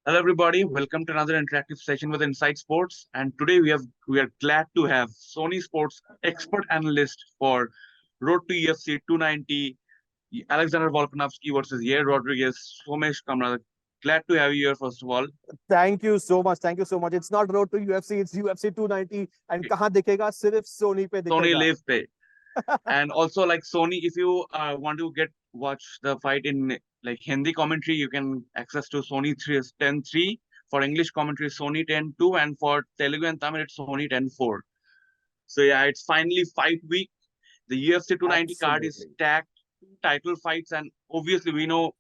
Hello, everybody. Welcome to another interactive session with Inside Sports. And today we are glad to have Sony Sports expert analyst for Road to UFC 290, Alexander Volkanovski versus Yair Rodriguez, Somesh Kamra. Glad to have you here, first of all. Thank you so much. Thank you so much. It's not road to UFC, it's UFC 290. And kahan दिखेगा? सिर्फ Sony पे Sony दिखेगा. Live Pay. And also, like Sony, if you want to watch the fight in like Hindi commentary, you can access to Sony 10.3. For English commentary, Sony 10.2. And for Telugu and Tamil, it's Sony 10.4. So yeah, it's finally fight week. The UFC 290 card is Absolutely. stacked, two title fights, and obviously we know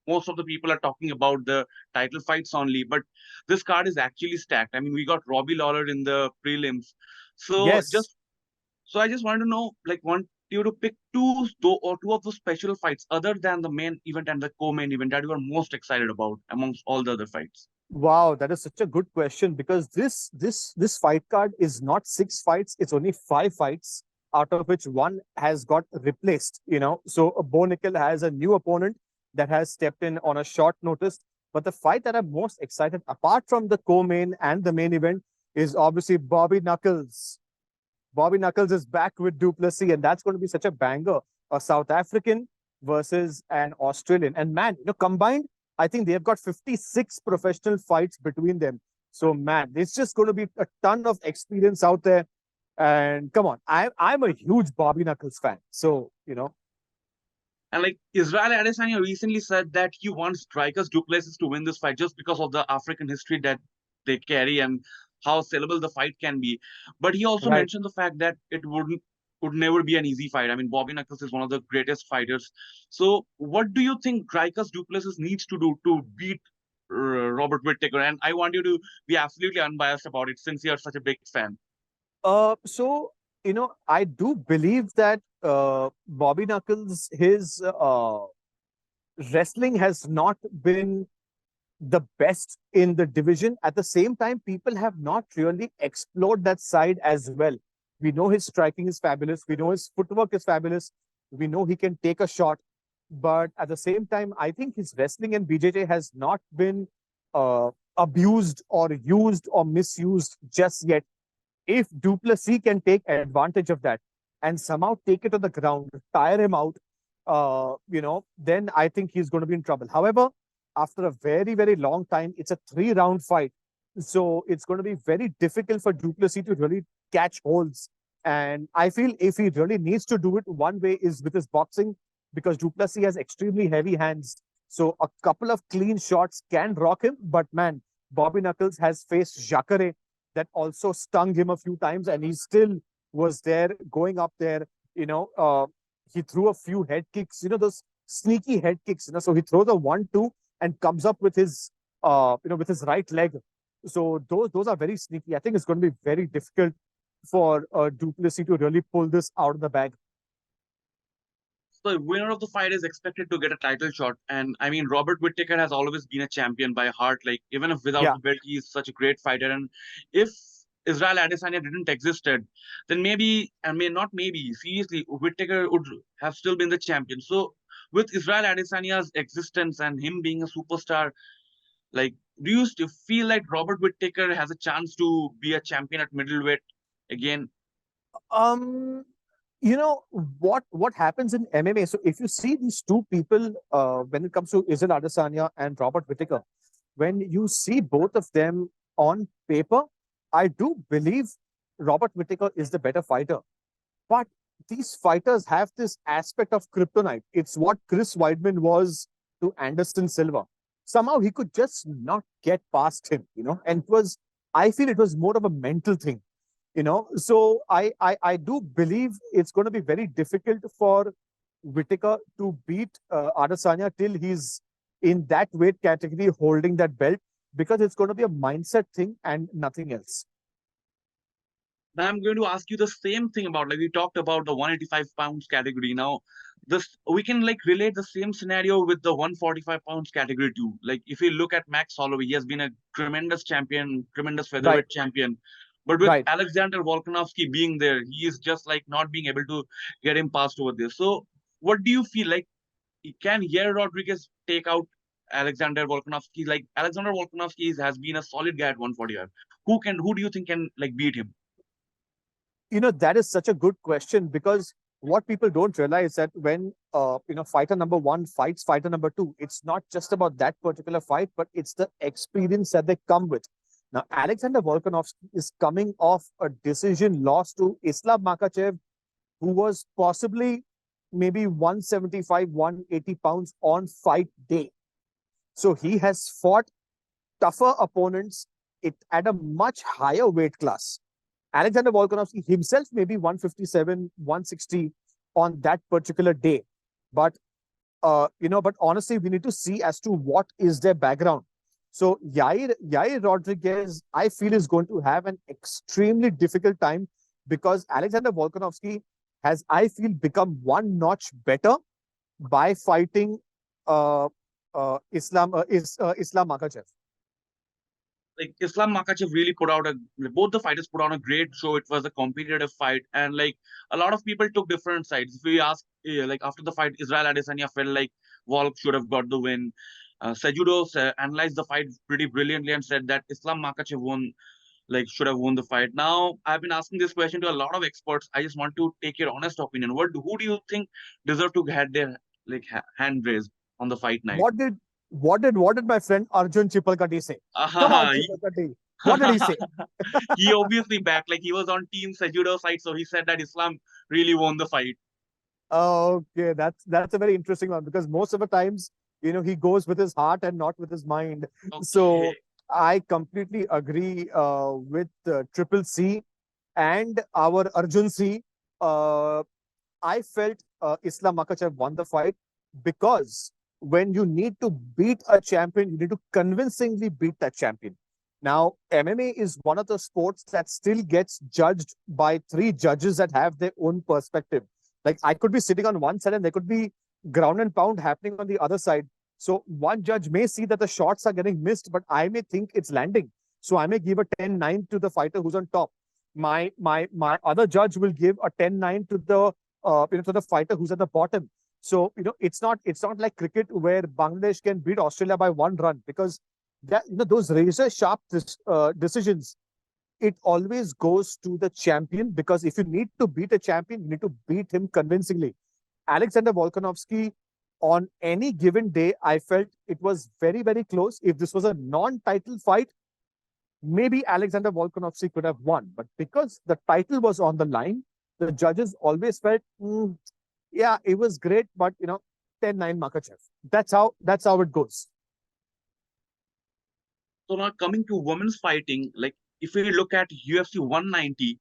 most of the people are talking about the title fights only, but this card is actually stacked. I mean, we got Robbie Lawler in the prelims. So Yes. just I just want to know, like, want you to pick two of the special fights other than the main event and the co-main event that you are most excited about amongst all the other fights. Wow, that is such a good question because this fight card is not 6 fights, it's only 5 fights, out of which one has got replaced, So Bo Nickel has a new opponent that has stepped in on a short notice. But the fight that I'm most excited, apart from the co-main and the main event, is obviously Bobby Knuckles. Bobby Knuckles is back with Duplessis, and that's going to be such a banger. A South African versus an Australian. And man, combined, I think they've got 56 professional fights between them. So man, it's just going to be a ton of experience out there. And come on, I'm a huge Bobby Knuckles fan. So, And like Israel Adesanya recently said that he wants Strikers Duplessis to win this fight just because of the African history that they carry and how sellable the fight can be. But he also right. mentioned the fact that it would never be an easy fight. I mean, Bobby Knuckles is one of the greatest fighters. So, what do you think Dricus Duplessis needs to do to beat Robert Whittaker? And I want you to be absolutely unbiased about it since you're such a big fan. So, I do believe that Bobby Knuckles, his wrestling has not been the best in the division. At the same time, people have not really explored that side as well. We know his striking is fabulous. We know his footwork is fabulous. We know he can take a shot. But at the same time, I think his wrestling in BJJ has not been abused or used or misused just yet. If Duplessis can take advantage of that and somehow take it on the ground, tire him out, then I think he's going to be in trouble. However, after a very, very long time, it's a 3-round fight. So it's going to be very difficult for Duplessis to really catch holds. And I feel if he really needs to do it, one way is with his boxing, because Duplessis has extremely heavy hands. So a couple of clean shots can rock him. But man, Bobby Knuckles has faced Jacare that also stung him a few times, and he still was there going up there. He threw a few head kicks, those sneaky head kicks. So he throws a 1-2 and comes up with his, with his right leg. So those are very sneaky. I think it's going to be very difficult for Duplessis to really pull this out of the bag. So the winner of the fight is expected to get a title shot. And I mean, Robert Whittaker has always been a champion by heart. Like, even if without Yeah. the belt, he is such a great fighter. And if Israel Adesanya didn't existed, then maybe, I mean, not maybe, seriously, Whittaker would have still been the champion. So with Israel Adesanya's existence and him being a superstar, like, do you still feel like Robert Whittaker has a chance to be a champion at middleweight again? Um, what happens in MMA? So if you see these two people, when it comes to Israel Adesanya and Robert Whittaker, when you see both of them on paper, I do believe Robert Whittaker is the better fighter. But these fighters have this aspect of kryptonite. It's what Chris Weidman was to Anderson Silva. Somehow he could just not get past him, and I feel it was more of a mental thing. So I do believe it's going to be very difficult for Whittaker to beat Adesanya till he's in that weight category holding that belt, because it's going to be a mindset thing and nothing else. Now I'm going to ask you the same thing about, like, we talked about the 185 pounds category. Now, this we can like relate the same scenario with the 145 pounds category too. Like, if you look at Max Holloway, he has been a tremendous champion, tremendous Right, featherweight champion. But with right. Alexander Volkanovski being there, he is just like not being able to get him past over there. So, what do you feel like? Can Yair Rodriguez take out Alexander Volkanovski. Like Alexander Volkanovski has been a solid guy at 145. Who do you think can like beat him? That is such a good question, because what people don't realize that when fighter number one fights fighter number two, it's not just about that particular fight, but it's the experience that they come with. Now, Alexander Volkanovski is coming off a decision loss to Islam Makhachev, who was possibly maybe 175, 180 pounds on fight day. So he has fought tougher opponents at a much higher weight class. Alexander Volkanovski himself may be 157, 160 on that particular day. But but honestly, we need to see as to what is their background. So Yair Rodriguez, I feel, is going to have an extremely difficult time, because Alexander Volkanovski has, I feel, become one notch better by fighting Islam Makhachev. Like Islam Makhachev really put out both the fighters put on a great show. It was a competitive fight, and like a lot of people took different sides. If we ask, like after the fight, Israel Adesanya felt like Volk should have got the win. Sejudo analyzed the fight pretty brilliantly and said that Islam Makhachev should have won the fight. Now I've been asking this question to a lot of experts. I just want to take your honest opinion. Who do you think deserve to get their hand raised on the fight night? What did my friend Arjun Chipalkatti say? Come on, Chipalkatti. What did he say? He obviously backed, like he was on Team Sejudo side, so he said that Islam really won the fight. Okay, that's a very interesting one, because most of the times, he goes with his heart and not with his mind. Okay. So I completely agree with Triple C and our Arjun C. I felt Islam Makhachev won the fight, because when you need to beat a champion, you need to convincingly beat that champion. Now, MMA is one of the sports that still gets judged by three judges that have their own perspective. Like, I could be sitting on one side and there could be ground and pound happening on the other side. So one judge may see that the shots are getting missed, but I may think it's landing. So I may give a 10-9 to the fighter who's on top. My other judge will give a 10-9 to the fighter who's at the bottom. So it's not like cricket where Bangladesh can beat Australia by one run, because those razor sharp decisions, it always goes to the champion, because if you need to beat a champion, you need to beat him convincingly. Alexander Volkanovski, on any given day, I felt it was very, very close. If this was a non-title fight, maybe Alexander Volkanovski could have won. But because the title was on the line, the judges always felt, yeah, it was great, but 10-9 Makhachev. That's how it goes. So now coming to women's fighting, like if we look at UFC 190,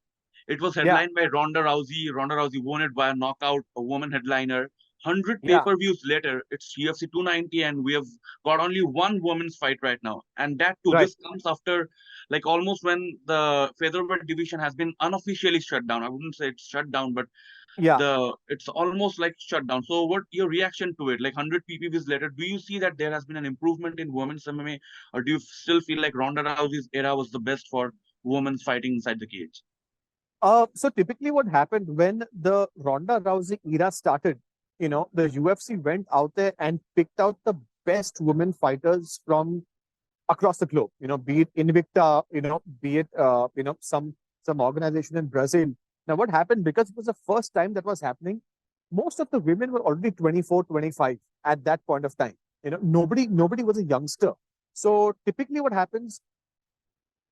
it was headlined by Ronda Rousey. Ronda Rousey won it by a knockout, a woman headliner. 100 pay-per-views later, it's UFC 290, and we have got only one women's fight right now. And that too, this comes after like almost when the featherweight division has been unofficially shut down. I wouldn't say it's shut down, but it's almost like shut down. So what your reaction to it? Like 100 PPVs later, do you see that there has been an improvement in women's MMA, or do you still feel like Ronda Rousey's era was the best for women's fighting inside the cage? So typically what happened when the Ronda Rousey era started, the UFC went out there and picked out the best women fighters from across the globe, be it Invicta, be it, some organization in Brazil. Now, what happened, because it was the first time that was happening, most of the women were already 24, 25 at that point of time. Nobody was a youngster. So typically what happens,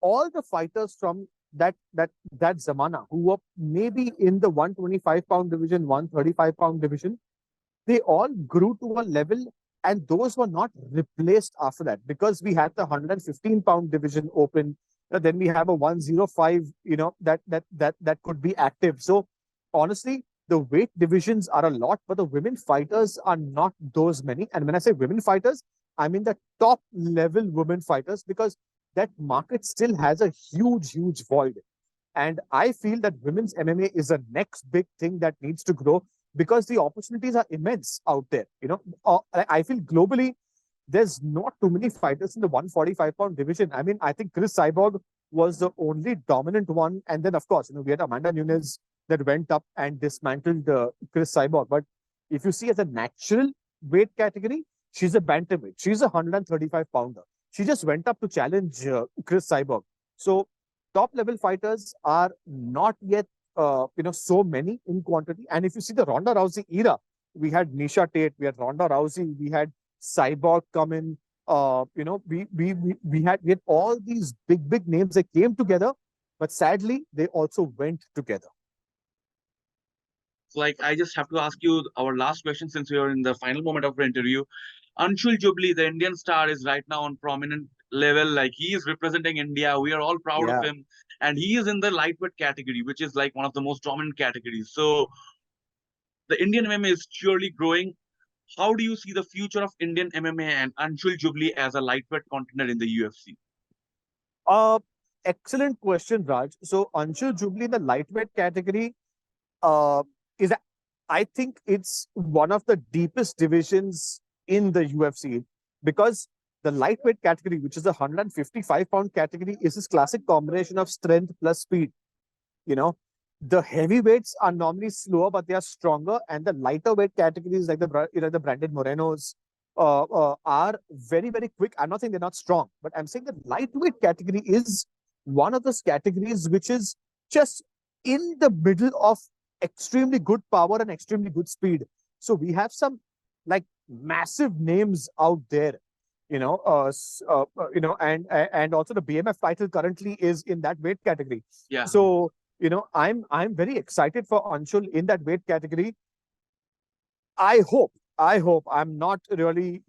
all the fighters from that zamana who were maybe in the 125-pound division, 135-pound division, they all grew to a level, and those were not replaced after that, because we had the 115-pound division open. Then we have a 105, that could be active. So honestly, the weight divisions are a lot, but the women fighters are not those many. And when I say women fighters, I mean the top level women fighters, because that market still has a huge, huge void. And I feel that women's MMA is the next big thing that needs to grow, because the opportunities are immense out there. I feel globally, there's not too many fighters in the 145-pound division. I mean, I think Chris Cyborg was the only dominant one. And then, of course, we had Amanda Nunes that went up and dismantled Chris Cyborg. But if you see as a natural weight category, She's a bantamweight. She's a 135 pounder. She just went up to challenge Chris Cyborg. So top level fighters are not yet so many in quantity. And if you see the Ronda Rousey era, we had Nisha Tate, we had Ronda Rousey, we had Cyborg come in. We had all these big names that came together, but sadly they also went together. Like, I just have to ask you our last question since we are in the final moment of our interview. Anshul Jubli, the Indian star, is right now on prominent level. Like, he is representing India. We are all proud of Yeah. him, and he is in the lightweight category, which is like one of the most dominant categories. So the Indian MMA is surely growing. How do you see the future of Indian MMA and Anshul Jubli as a lightweight contender in the UFC? Uh, Excellent question, Raj. So Anshul Jubli in the lightweight category uh, is, I think it's one of the deepest divisions in the UFC because the lightweight category, which is a 155-pound category, is this classic combination of strength plus speed. You know, the heavyweights are normally slower, but they are stronger, and the lighter weight categories like the Brandon Morenos are very quick. I'm not saying they're not strong, but I'm saying the lightweight category is one of those categories which is just in the middle of extremely good power and extremely good speed. So we have some like massive names out there, and also the BMF title currently is in that weight category. Yeah. So I'm very excited for Anshul in that weight category. I hope I'm not really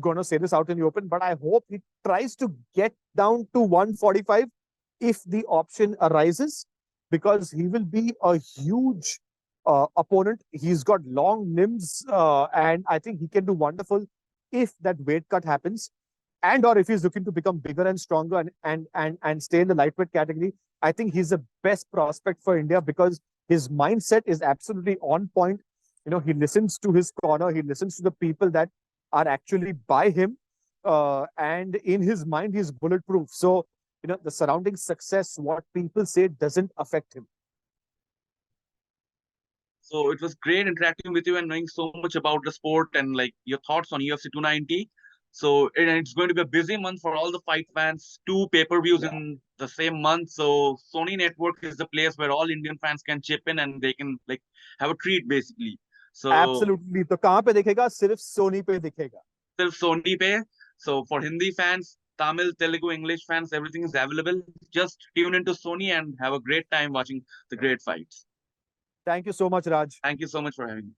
going to say this out in the open, but I hope he tries to get down to 145 if the option arises, because he will be a huge opponent. He's got long limbs, and I think he can do wonderful if that weight cut happens, and or if he's looking to become bigger and stronger and stay in the lightweight category. I think he's the best prospect for India because his mindset is absolutely on point. He listens to his corner, he listens to the people that are actually by him, and in his mind, he's bulletproof. So, the surrounding success, what people say, doesn't affect him. So it was great interacting with you and knowing so much about the sport and like your thoughts on UFC 290. So it's going to be a busy month for all the fight fans. 2 pay-per-views Yeah. in the same month. So Sony Network is the place where all Indian fans can chip in and they can like have a treat basically. So Absolutely. तो कहाँ पे दिखेगा? सिर्फ सोनी पे दिखेगा. still Sony Pay. So for Hindi fans, Tamil, Telugu, English fans, everything is available. Just tune into Sony and have a great time watching the great fights. Thank you so much, Raj. Thank you so much for having me.